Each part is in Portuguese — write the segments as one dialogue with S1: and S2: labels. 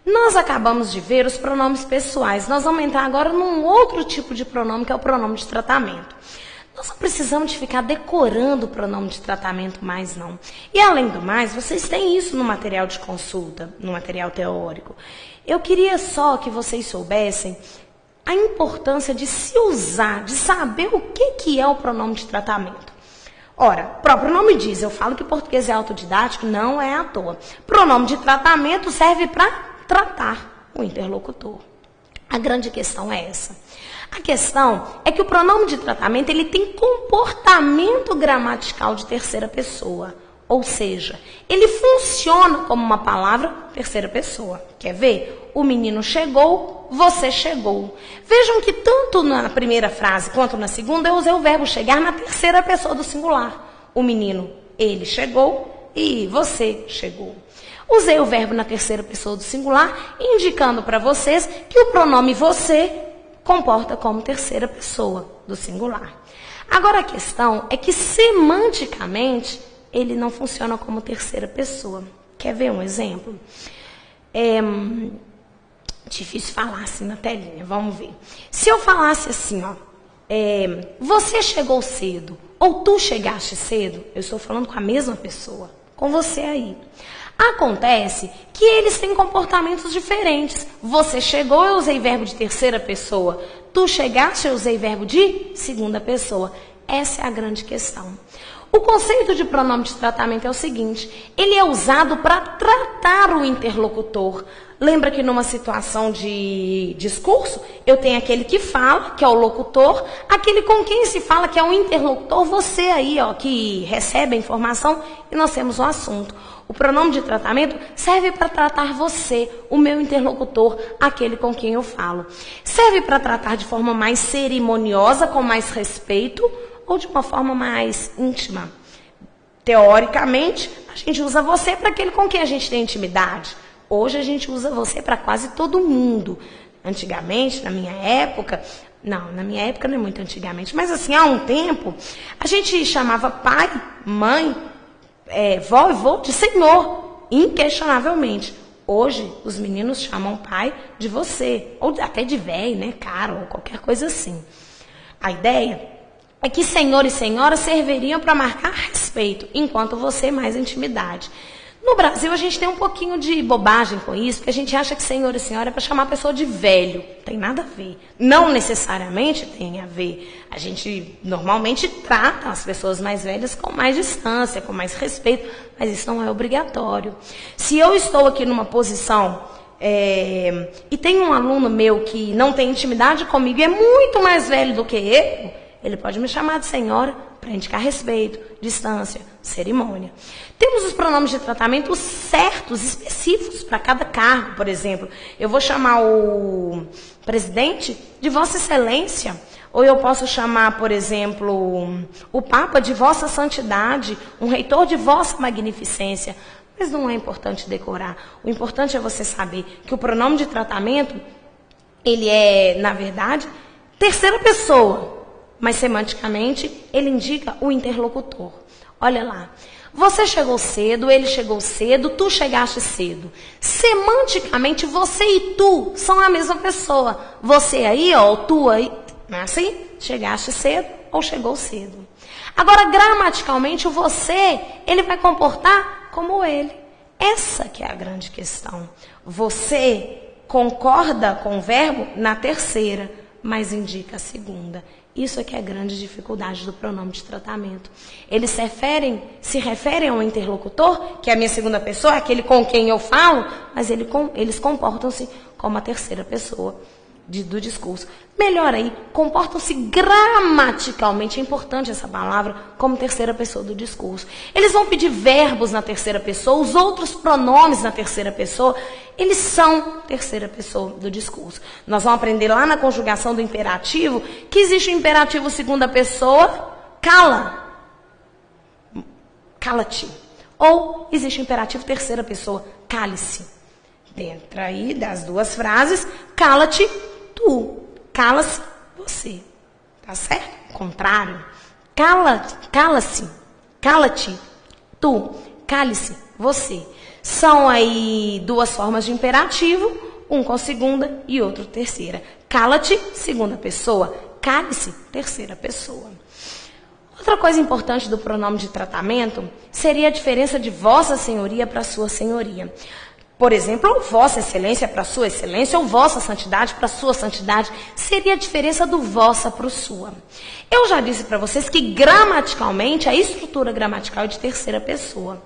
S1: Nós acabamos de ver os pronomes pessoais. Nós vamos entrar agora num outro tipo de pronome, que é o pronome de tratamento. Nós não precisamos de ficar decorando o pronome de tratamento mais, não. E, além do mais, vocês têm isso no material de consulta, no material teórico. Eu queria só que vocês soubessem a importância de se usar, de saber o que é o pronome de tratamento. Ora, o próprio nome diz, eu falo que português é autodidático, não é à toa. Pronome de tratamento serve para tratar o interlocutor. A grande questão é essa. A questão é que o pronome de tratamento ele tem comportamento gramatical de terceira pessoa. Ou seja, ele funciona como uma palavra terceira pessoa. Quer ver? O menino chegou, você chegou. Vejam que tanto na primeira frase quanto na segunda eu usei o verbo chegar na terceira pessoa do singular. O menino, ele chegou e você chegou. Usei o verbo na terceira pessoa do singular, indicando para vocês que o pronome você comporta como terceira pessoa do singular. Agora a questão é que semanticamente ele não funciona como terceira pessoa. Quer ver um exemplo? Difícil falar assim na telinha, vamos ver. Se eu falasse assim, ó, você chegou cedo ou tu chegaste cedo, eu estou falando com a mesma pessoa, com você aí. Acontece que eles têm comportamentos diferentes. Você chegou, eu usei verbo de terceira pessoa. Tu chegaste, eu usei verbo de segunda pessoa. Essa é a grande questão. O conceito de pronome de tratamento é o seguinte, ele é usado para tratar o interlocutor. Lembra que numa situação de discurso, eu tenho aquele que fala, que é o locutor, aquele com quem se fala, que é o interlocutor, você aí, ó, que recebe a informação, e nós temos o assunto. O pronome de tratamento serve para tratar você, o meu interlocutor, aquele com quem eu falo. Serve para tratar de forma mais cerimoniosa, com mais respeito, ou de uma forma mais íntima. Teoricamente, a gente usa você para aquele com quem a gente tem intimidade. Hoje a gente usa você para quase todo mundo. Antigamente, na minha época não é muito antigamente, mas assim, há um tempo, a gente chamava pai, mãe, vó e vô de senhor, inquestionavelmente. Hoje, os meninos chamam pai de você, ou até de véi, né, cara, ou qualquer coisa assim. A ideia é que senhor e senhora serviriam para marcar respeito, enquanto você mais intimidade. No Brasil, a gente tem um pouquinho de bobagem com isso, porque a gente acha que senhor e senhora é para chamar a pessoa de velho. Tem nada a ver. Não necessariamente tem a ver. A gente normalmente trata as pessoas mais velhas com mais distância, com mais respeito, mas isso não é obrigatório. Se eu estou aqui numa posição e tem um aluno meu que não tem intimidade comigo e é muito mais velho do que eu, ele pode me chamar de senhora para indicar respeito, distância, cerimônia. Temos os pronomes de tratamento certos, específicos para cada cargo. Por exemplo, eu vou chamar o presidente de Vossa Excelência, ou eu posso chamar, por exemplo, o Papa de Vossa Santidade, um reitor de Vossa Magnificência. Mas não é importante decorar. O importante é você saber que o pronome de tratamento, ele é, na verdade, terceira pessoa. Mas semanticamente, ele indica o interlocutor. Olha lá. Você chegou cedo, ele chegou cedo, tu chegaste cedo. Semanticamente, você e tu são a mesma pessoa. Você aí, ó, tu aí, não é assim? Chegaste cedo ou chegou cedo. Agora, gramaticalmente, o você, ele vai comportar como ele. Essa que é a grande questão. Você concorda com o verbo na terceira, mas indica a segunda. Isso é que é a grande dificuldade do pronome de tratamento. Eles se referem ao interlocutor, que é a minha segunda pessoa, aquele com quem eu falo, mas eles comportam-se como a terceira pessoa do discurso. Melhor aí, comportam-se gramaticalmente, é importante essa palavra, como terceira pessoa do discurso. Eles vão pedir verbos na terceira pessoa, os outros pronomes na terceira pessoa, eles são terceira pessoa do discurso. Nós vamos aprender lá na conjugação do imperativo, que existe o imperativo segunda pessoa, cala, cala-te. Ou existe o imperativo terceira pessoa, cale-se. Dentro aí das duas frases, cala-te, tu. Cala-se, você. Tá certo? Contrário. Cala-se. Cala-te, tu. Cale-se, você. São aí duas formas de imperativo, um com segunda e outro terceira. Cala-te, segunda pessoa. Cale-se, terceira pessoa. Outra coisa importante do pronome de tratamento seria a diferença de vossa senhoria para sua senhoria. Por exemplo, ou vossa excelência para sua excelência, ou vossa santidade para sua santidade, seria a diferença do vossa para o sua. Eu já disse para vocês que gramaticalmente a estrutura gramatical é de terceira pessoa.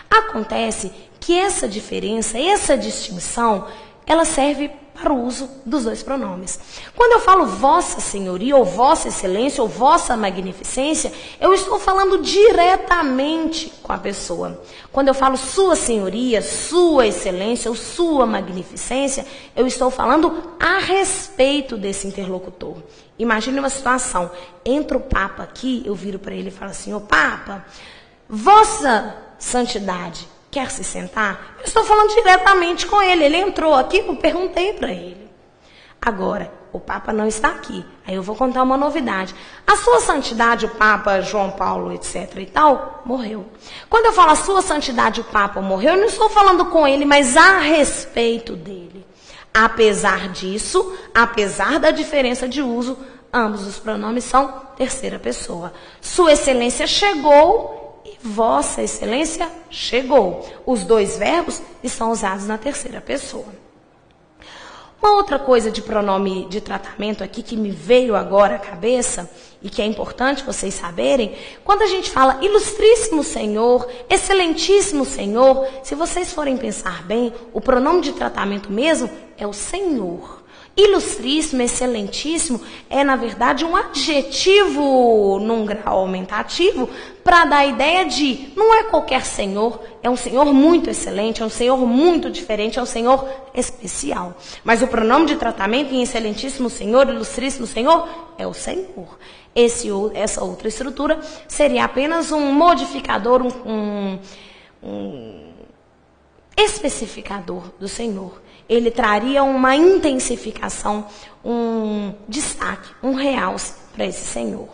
S1: Acontece que essa diferença, essa distinção, ela serve para o uso dos dois pronomes. Quando eu falo vossa senhoria, ou vossa excelência, ou vossa magnificência, eu estou falando diretamente com a pessoa. Quando eu falo sua senhoria, sua excelência, ou sua magnificência, eu estou falando a respeito desse interlocutor. Imagine uma situação, entra o Papa aqui, eu viro para ele e falo assim, ô Papa, vossa santidade, quer se sentar? Eu estou falando diretamente com ele. Ele entrou aqui, eu perguntei para ele. Agora, o Papa não está aqui. Aí eu vou contar uma novidade. A sua santidade, o Papa João Paulo, etc. e tal, morreu. Quando eu falo a sua santidade, o Papa morreu, eu não estou falando com ele, mas a respeito dele. Apesar disso, apesar da diferença de uso, ambos os pronomes são terceira pessoa. Sua excelência chegou e vossa excelência chegou. Os dois verbos estão usados na terceira pessoa. Uma outra coisa de pronome de tratamento aqui que me veio agora à cabeça e que é importante vocês saberem, quando a gente fala ilustríssimo senhor, excelentíssimo senhor, se vocês forem pensar bem, o pronome de tratamento mesmo é o senhor. Ilustríssimo, excelentíssimo, é na verdade um adjetivo num grau aumentativo para dar a ideia de, não é qualquer senhor, é um senhor muito excelente, é um senhor muito diferente, é um senhor especial. Mas o pronome de tratamento em excelentíssimo senhor, ilustríssimo senhor, é o senhor. Essa outra estrutura seria apenas um modificador, um especificador do senhor. Ele traria uma intensificação, um destaque, um realce para esse senhor.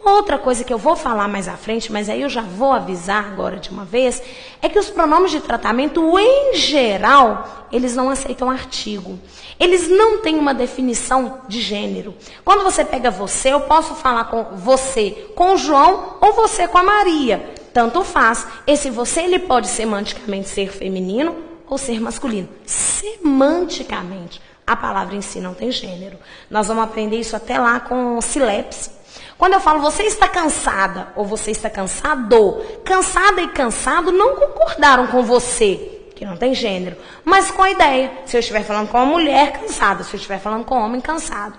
S1: Outra coisa que eu vou falar mais à frente, mas aí eu já vou avisar agora de uma vez, é que os pronomes de tratamento, em geral, eles não aceitam artigo. Eles não têm uma definição de gênero. Quando você pega você, eu posso falar com você com o João ou você com a Maria. Tanto faz. Esse você, ele pode semanticamente ser feminino ou ser masculino. Semanticamente. A palavra em si não tem gênero. Nós vamos aprender isso até lá com silepse. Quando eu falo você está cansada ou você está cansado, cansada e cansado não concordaram com você, que não tem gênero, mas com a ideia. Se eu estiver falando com uma mulher cansada, se eu estiver falando com um homem cansado.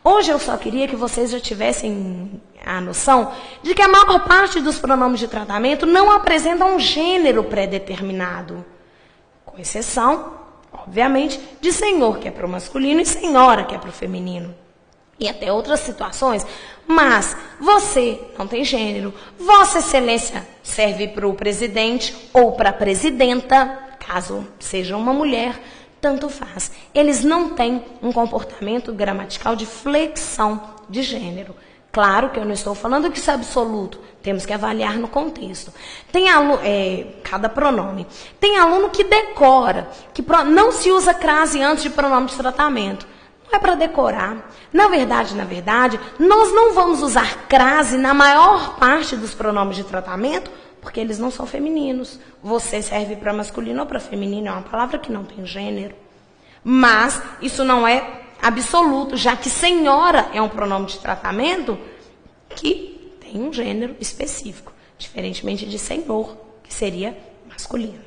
S1: Hoje eu só queria que vocês já tivessem a noção de que a maior parte dos pronomes de tratamento não apresentam um gênero pré-determinado. Com exceção, obviamente, de senhor, que é para o masculino, e senhora, que é para o feminino. E até outras situações. Mas você não tem gênero. Vossa Excelência serve para o presidente ou para a presidenta, caso seja uma mulher, tanto faz. Eles não têm um comportamento gramatical de flexão de gênero. Claro que eu não estou falando que isso é absoluto. Temos que avaliar no contexto. Tem aluno, cada pronome. Tem aluno que decora, que não se usa crase antes de pronome de tratamento. Não é para decorar. Na verdade, nós não vamos usar crase na maior parte dos pronomes de tratamento, porque eles não são femininos. Você serve para masculino ou para feminino, é uma palavra que não tem gênero. Mas isso não é absoluto, já que senhora é um pronome de tratamento que tem um gênero específico, diferentemente de senhor, que seria masculino.